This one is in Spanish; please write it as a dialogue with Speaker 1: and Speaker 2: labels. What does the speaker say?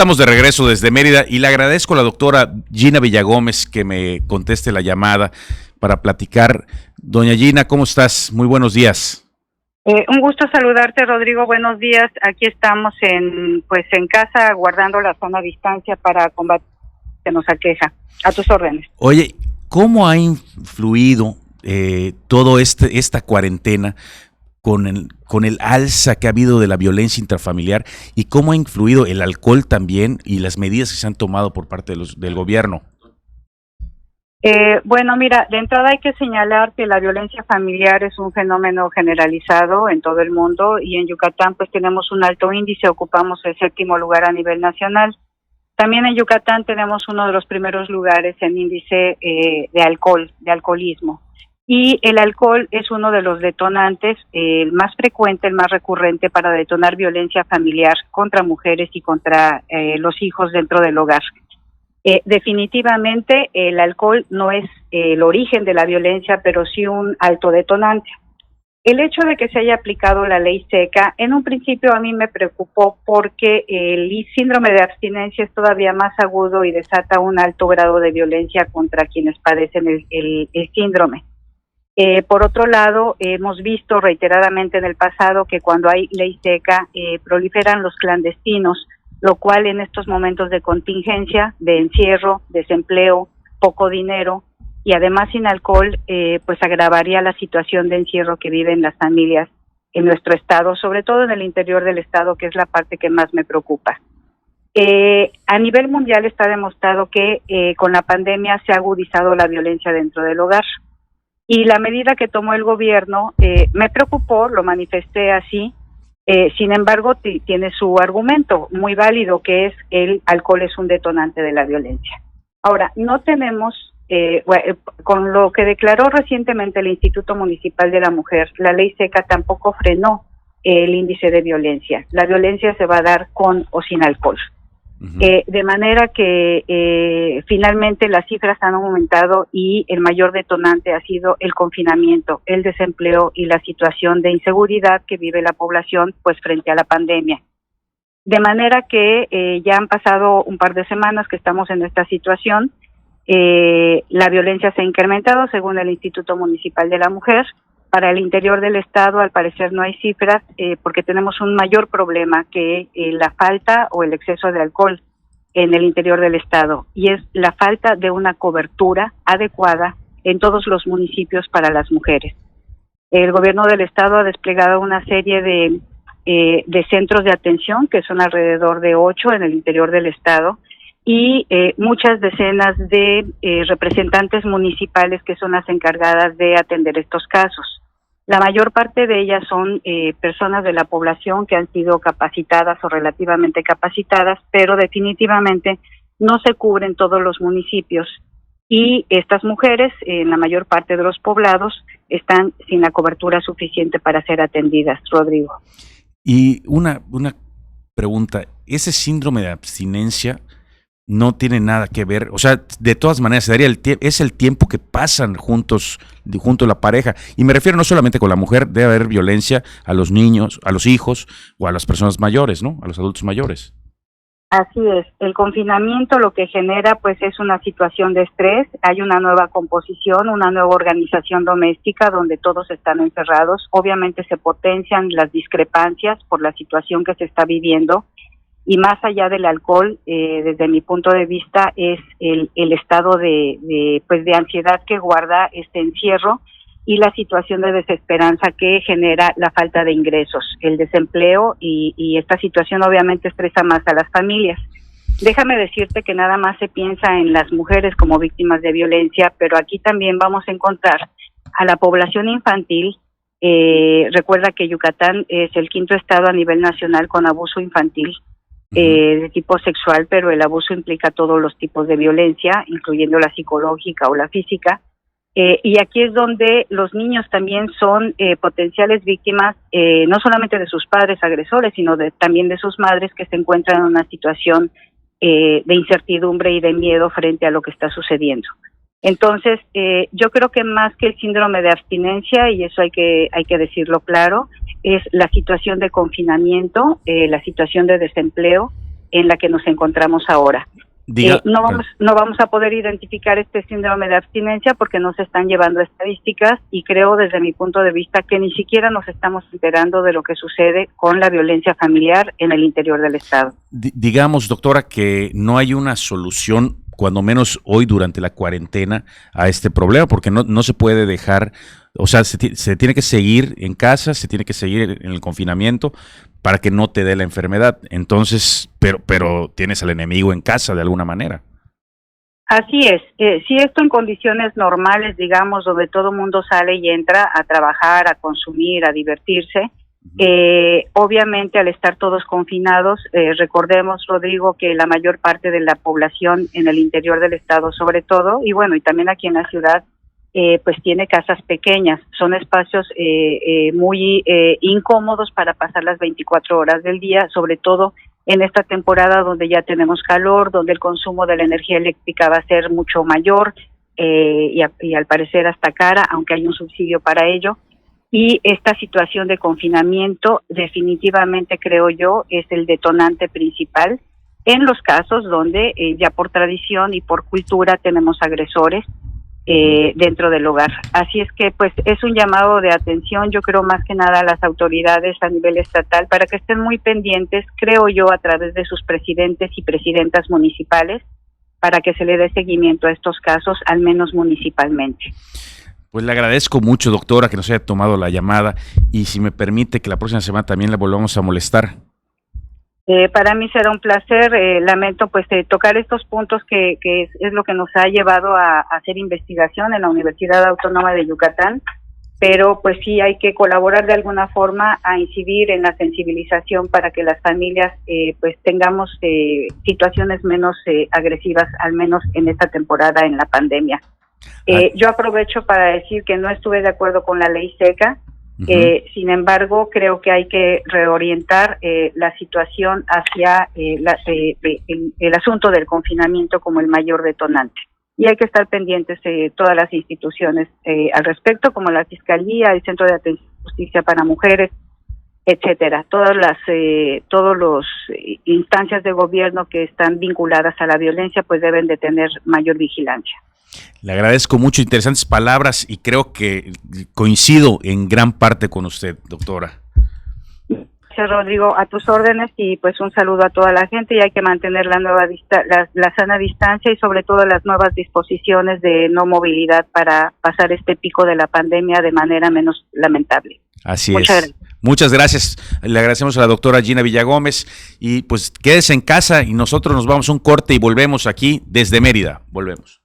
Speaker 1: Estamos de regreso desde Mérida y le agradezco a la doctora Gina Villagómez que me conteste la llamada para platicar. Doña Gina, ¿cómo estás? Muy buenos días.
Speaker 2: Un gusto saludarte, Rodrigo. Buenos días. Aquí estamos en casa, guardando la sana distancia para combatir lo que nos aqueja. A tus órdenes.
Speaker 1: Oye, ¿cómo ha influido todo esta cuarentena con el alza que ha habido de la violencia intrafamiliar y cómo ha influido el alcohol también y las medidas que se han tomado por parte del gobierno?
Speaker 2: Bueno, mira, de entrada hay que señalar que la violencia familiar es un fenómeno generalizado en todo el mundo y en Yucatán pues tenemos un alto índice, ocupamos el 7º lugar a nivel nacional. También en Yucatán tenemos uno de los primeros lugares en índice de alcoholismo. Y el alcohol es uno de los detonantes, el más frecuente, el más recurrente para detonar violencia familiar contra mujeres y contra los hijos dentro del hogar. Definitivamente el alcohol no es el origen de la violencia, pero sí un alto detonante. El hecho de que se haya aplicado la ley seca, en un principio a mí me preocupó porque el síndrome de abstinencia es todavía más agudo y desata un alto grado de violencia contra quienes padecen el síndrome. Por otro lado, hemos visto reiteradamente en el pasado que cuando hay ley seca proliferan los clandestinos, lo cual en estos momentos de contingencia, de encierro, desempleo, poco dinero y además sin alcohol, pues agravaría la situación de encierro que viven las familias en nuestro estado, sobre todo en el interior del estado, que es la parte que más me preocupa. A nivel mundial está demostrado que con la pandemia se ha agudizado la violencia dentro del hogar. Y la medida que tomó el gobierno me preocupó, lo manifesté así. Sin embargo, tiene su argumento muy válido, que es el alcohol es un detonante de la violencia. Ahora, no tenemos, con lo que declaró recientemente el Instituto Municipal de la Mujer, la ley seca tampoco frenó el índice de violencia. La violencia se va a dar con o sin alcohol. De manera que finalmente las cifras han aumentado y el mayor detonante ha sido el confinamiento, el desempleo y la situación de inseguridad que vive la población pues frente a la pandemia. De manera que ya han pasado un par de semanas que estamos en esta situación. La violencia se ha incrementado según el Instituto Municipal de la Mujer. Para el interior del estado, al parecer, no hay cifras porque tenemos un mayor problema que la falta o el exceso de alcohol en el interior del estado, y es la falta de una cobertura adecuada en todos los municipios para las mujeres. El gobierno del estado ha desplegado una serie de centros de atención, que son alrededor de 8 en el interior del estado, y muchas decenas de representantes municipales que son las encargadas de atender estos casos. La mayor parte de ellas son personas de la población que han sido capacitadas o relativamente capacitadas, pero definitivamente no se cubren todos los municipios y estas mujeres, en la mayor parte de los poblados, están sin la cobertura suficiente para ser atendidas, Rodrigo.
Speaker 1: Y una pregunta, ¿ese síndrome de abstinencia no tiene nada que ver? O sea, de todas maneras, se daría es el tiempo que pasan junto a la pareja. Y me refiero no solamente con la mujer, debe haber violencia a los niños, a los hijos o a las personas mayores, ¿no? A los adultos mayores.
Speaker 2: Así es. El confinamiento lo que genera pues es una situación de estrés. Hay una nueva composición, una nueva organización doméstica donde todos están encerrados. Obviamente se potencian las discrepancias por la situación que se está viviendo. Y más allá del alcohol, desde mi punto de vista, es el estado de ansiedad que guarda este encierro y la situación de desesperanza que genera la falta de ingresos, el desempleo y esta situación obviamente estresa más a las familias. Déjame decirte que nada más se piensa en las mujeres como víctimas de violencia, pero aquí también vamos a encontrar a la población infantil. Recuerda que Yucatán es el 5º estado a nivel nacional con abuso infantil. De tipo sexual, pero el abuso implica todos los tipos de violencia, incluyendo la psicológica o la física, y aquí es donde los niños también son potenciales víctimas, no solamente de sus padres agresores, sino también de sus madres que se encuentran en una situación de incertidumbre y de miedo frente a lo que está sucediendo. Entonces, yo creo que más que el síndrome de abstinencia, y eso hay que decirlo claro, es la situación de confinamiento, la situación de desempleo, en la que nos encontramos ahora. No vamos a poder identificar este síndrome de abstinencia porque no se están llevando estadísticas y creo desde mi punto de vista que ni siquiera nos estamos enterando de lo que sucede con la violencia familiar en el interior del Estado.
Speaker 1: Digamos, doctora, que no hay una solución, cuando menos hoy durante la cuarentena, a este problema, porque no se puede dejar, o sea, se tiene que seguir en casa, se tiene que seguir en el confinamiento para que no te dé la enfermedad. Entonces, pero tienes al enemigo en casa de alguna manera.
Speaker 2: Así es. Si esto en condiciones normales, digamos, donde todo el mundo sale y entra a trabajar, a consumir, a divertirse, obviamente al estar todos confinados, recordemos, Rodrigo, que la mayor parte de la población en el interior del estado sobre todo, y bueno, y también aquí en la ciudad, pues tiene casas pequeñas, son espacios muy incómodos para pasar las 24 horas del día, sobre todo en esta temporada donde ya tenemos calor, donde el consumo de la energía eléctrica va a ser mucho mayor y al parecer hasta cara, aunque hay un subsidio para ello. Y esta situación de confinamiento definitivamente, creo yo, es el detonante principal en los casos donde ya por tradición y por cultura tenemos agresores dentro del hogar. Así es que pues es un llamado de atención, yo creo más que nada a las autoridades a nivel estatal para que estén muy pendientes, creo yo, a través de sus presidentes y presidentas municipales, para que se le dé seguimiento a estos casos, al menos municipalmente.
Speaker 1: Pues le agradezco mucho, doctora, que nos haya tomado la llamada y si me permite que la próxima semana también la volvamos a molestar.
Speaker 2: Para mí será un placer, lamento pues tocar estos puntos que es lo que nos ha llevado a hacer investigación en la Universidad Autónoma de Yucatán, pero pues sí hay que colaborar de alguna forma a incidir en la sensibilización para que las familias pues tengamos situaciones menos agresivas, al menos en esta temporada en la pandemia. Yo aprovecho para decir que no estuve de acuerdo con la ley seca. Sin embargo, creo que hay que reorientar la situación hacia el asunto del confinamiento como el mayor detonante. Y hay que estar pendientes todas las instituciones al respecto, como la Fiscalía, el Centro de Atención y Justicia para Mujeres, etcétera. Todas las instancias de gobierno que están vinculadas a la violencia pues deben de tener mayor vigilancia.
Speaker 1: Le agradezco mucho, interesantes palabras y creo que coincido en gran parte con usted, doctora.
Speaker 2: Gracias, Rodrigo, a tus órdenes y pues un saludo a toda la gente y hay que mantener la sana distancia y sobre todo las nuevas disposiciones de no movilidad para pasar este pico de la pandemia de manera menos lamentable.
Speaker 1: Así es. Muchas gracias. Le agradecemos a la doctora Gina Villagómez y pues quédese en casa y nosotros nos vamos a un corte y volvemos aquí desde Mérida. Volvemos.